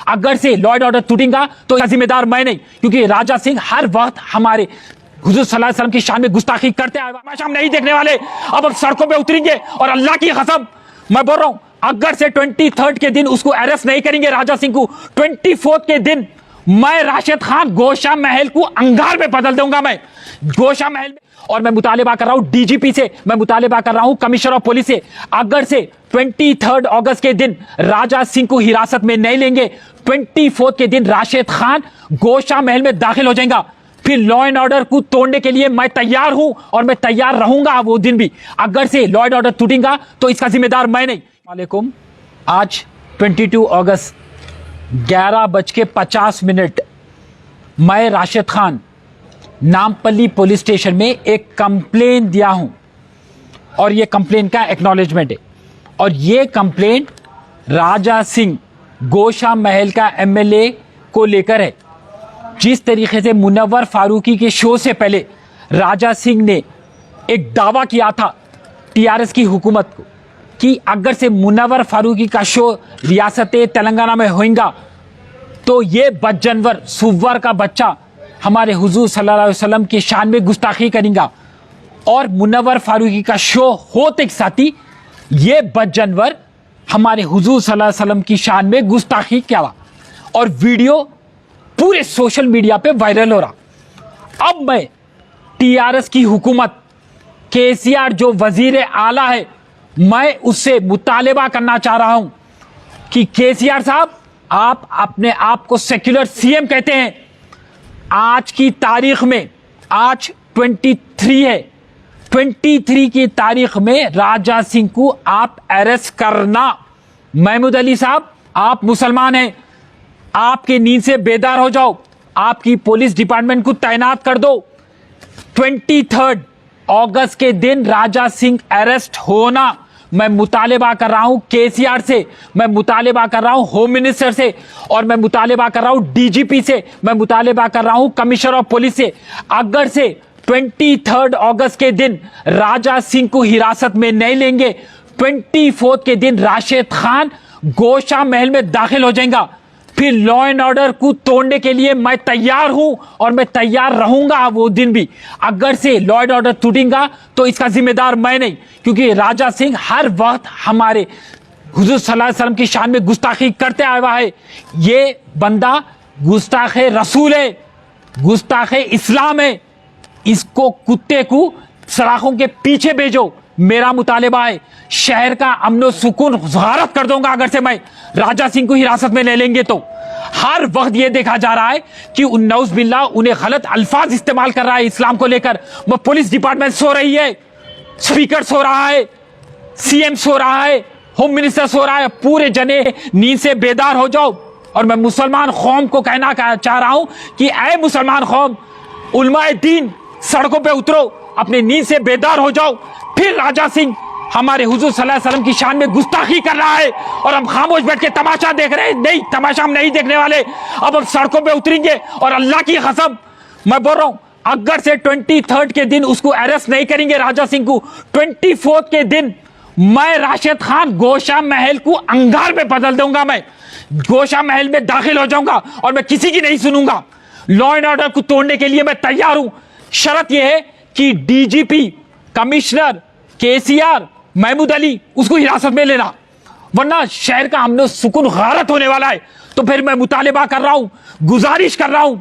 अगर से law and order टूटेगा तो इसका जिम्मेदार मैं नहीं, क्योंकि राजा सिंह हर वक्त हमारे हुजूर सल्लल्लाहु अलैहि वसल्लम की शान में गुस्ताखी करते आए। हम नहीं देखने वाले, अब सड़कों पे उतरेंगे और अल्लाह की कसम मैं बोल रहा हूं, अगर से 23 के दिन उसको अरेस्ट नहीं करेंगे राजा सिंह को, 24 के दिन मैं राशिद खान गोशा महल को अंगार में बदल दूंगा। मैं गोशा महल में, और मैं मुतालिबा कर रहा हूं डीजीपी से, मैं मुतालिबा कर रहा हूं कमिश्नर ऑफ पुलिस से, अगर से 23 अगस्त के दिन राजा सिंह को हिरासत में नहीं लेंगे, 24 के दिन राशिद खान गोशा महल में दाखिल हो जाएगा, फिर लॉ एंड ऑर्डर को तोड़ने के लिए मैं तैयार हूं और मैं तैयार रहूंगा वो दिन भी। अगर से लॉ एंड ऑर्डर टूटेगा तो इसका जिम्मेदार मैं नहीं। वालेकुम, आज 22 अगस्त 11:50 मैं राशिद खान नामपल्ली पुलिस स्टेशन में एक कंप्लेन दिया हूं और यह कंप्लेन का एक्नॉलेजमेंट है। और यह कंप्लेन राजा सिंह गोशा महल का एमएलए को लेकर है। जिस तरीके से मुनव्वर फारूकी के शो से पहले राजा सिंह ने एक दावा किया था टीआरएस की हुकूमत को कि अगर से मुनव्वर फारूकी का शो रियासत तेलंगाना में होगा तो ये बदजनवर सुव्वर का बच्चा हमारे हुजूर सल्लल्लाहु अलैहि वसल्लम की शान में गुस्ताखी करेगा। और मुनव्वर फारूकी का शो होते के साथ ही ये बदजनवर हमारे हुजूर सल्लल्लाहु अलैहि वसल्लम की शान में गुस्ताखी किया और वीडियो पूरे सोशल मीडिया पे वायरल हो रहा। अब मैं टीआरएस की हुकूमत, केसीआर जो वजीर आला है, मैं उससे मुतालिबा करना चाह रहा हूं कि केसीआर साहब, आप अपने आप को सेक्युलर सीएम कहते हैं, आज की तारीख में, आज 23 है, 23 की तारीख में राजा सिंह को आप अरेस्ट करना। महमूद अली साहब, आप मुसलमान हैं, आपकी नींद से बेदार हो जाओ, आपकी पुलिस डिपार्टमेंट को तैनात कर दो। 23 अगस्त के दिन राजा सिंह अरेस्ट होना। मैं मुतालिबा कर रहा हूं केसीआर से, मैं मुतालिबा कर रहा हूं होम मिनिस्टर से, और मैं मुतालिबा कर रहा हूं डीजीपी से, मैं मुतालिबा कर रहा हूं कमिश्नर ऑफ पुलिस से, अगर से 23 अगस्त के दिन राजा सिंह को हिरासत में नहीं लेंगे, 24 के दिन राशिद खान गोशा महल में दाखिल हो जाएगा, फिर लॉ एंड ऑर्डर को तोड़ने के लिए मैं तैयार हूं और मैं तैयार रहूंगा वो दिन भी। अगर से लॉ एंड ऑर्डर टूटेगा तो इसका जिम्मेदार मैं नहीं, क्योंकि राजा सिंह हर वक्त हमारे हुजूर सल्लल्लाहु अलैहि वसल्लम की शान में गुस्ताखी करते आया हुआ है। ये बंदा गुस्ताखे रसूल है, गुस्ताखे इस्लाम है, इसको कुत्ते को सलाखों के पीछे भेजो। मेरा मुतालिबा है, शहर का अमन सुकून गारत कर दूंगा अगर से मैं राजा सिंह को हिरासत में ले लेंगे तो। हर वक्त ये देखा जा रहा है कि नऊज़ बिल्लाह उन्हें गलत अल्फाज इस्तेमाल कर रहा है इस्लाम को लेकर। वो पुलिस डिपार्टमेंट सो रही है, स्पीकर सो रहा है, सीएम सो रहा है, होम मिनिस्टर सो रहा है, पूरे जने नींद से बेदार हो जाओ। और मैं मुसलमान कौम को कहना चाह रहा हूं कि ऐ मुसलमान कौम, उलमाए दीन, सड़कों पे उतरो, अपनी नींद से बेदार हो जाओ। फिर राजा सिंह हमारे हुजूर सल्लल्लाहु अलैहि वसल्लम की शान में गुस्ताखी कर रहा है और हम खामोश बैठ के तमाशा देख रहे हैं। नहीं, तमाशा हम नहीं देखने वाले, अब हम सड़कों पे उतरेंगे और अल्लाह की कसम मैं बोल रहा हूं, अगर से 23 के दिन उसको अरेस्ट नहीं करेंगे राजा सिंह को, 24 के दिन मैं राशिद खान गोशा महल को अंगार में बदल दूंगा। मैं गोशा महल में दाखिल हो जाऊंगा और मैं किसी की नहीं सुनूंगा। लॉ एंड ऑर्डर को तोड़ने के लिए मैं तैयार हूं। शर्त यह है कि डीजीपी, कमिश्नर, केसीआर, महमूद अली, उसको हिरासत में लेना, वरना शहर का अमन सुकून गारत होने वाला है। तो फिर मैं मुतालिबा कर रहा हूं, गुजारिश कर रहा हूं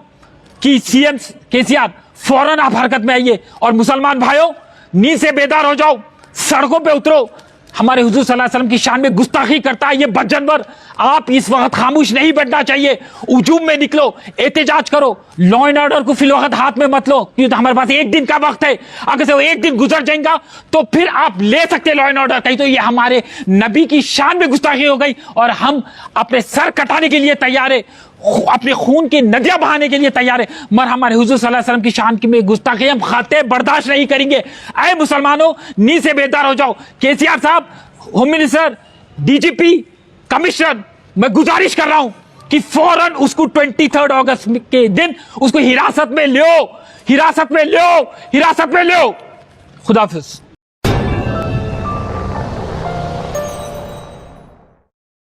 कि सीएम केसीआर फौरन आप हरकत में आइए और मुसलमान भाइयों, नींद से बेदार हो जाओ, सड़कों पे उतरो। हमारे हुजूर सल्लल्लाहु अलैहि वसल्लम की शान में गुस्ताखी करता है ये बदजनवर। आप इस वक्त खामोश नहीं बैठना चाहिए, उजूम में निकलो, एहतजाज करो। लॉ एंड ऑर्डर को फिल वक्त हाथ में मत लो, क्योंकि हमारे पास एक दिन का वक्त है। अगर से वो एक दिन गुजर जाएगा तो फिर आप ले सकते लॉ एंड ऑर्डर, कहीं तो ये हमारे नबी की शान में गुस्ताखी हो गई और हम अपने सर कटाने के लिए तैयार है, अपने खून की नदियां बहाने के लिए तैयार है, मगर हमारे हुजूर सल्लल्लाहु अलैहि वसल्लम की शान की में गुस्ताखी हम खाते बर्दाश्त नहीं करेंगे। ऐ मुसलमानों, नींद से बेदार हो जाओ। केसीआर साहब, होम मिनिस्टर, डीजीपी, कमिश्नर, मैं गुजारिश कर रहा हूं कि फौरन उसको 23 अगस्त के दिन उसको हिरासत में लो, हिरासत में लो, हिरासत में लो। खुदा हाफिज।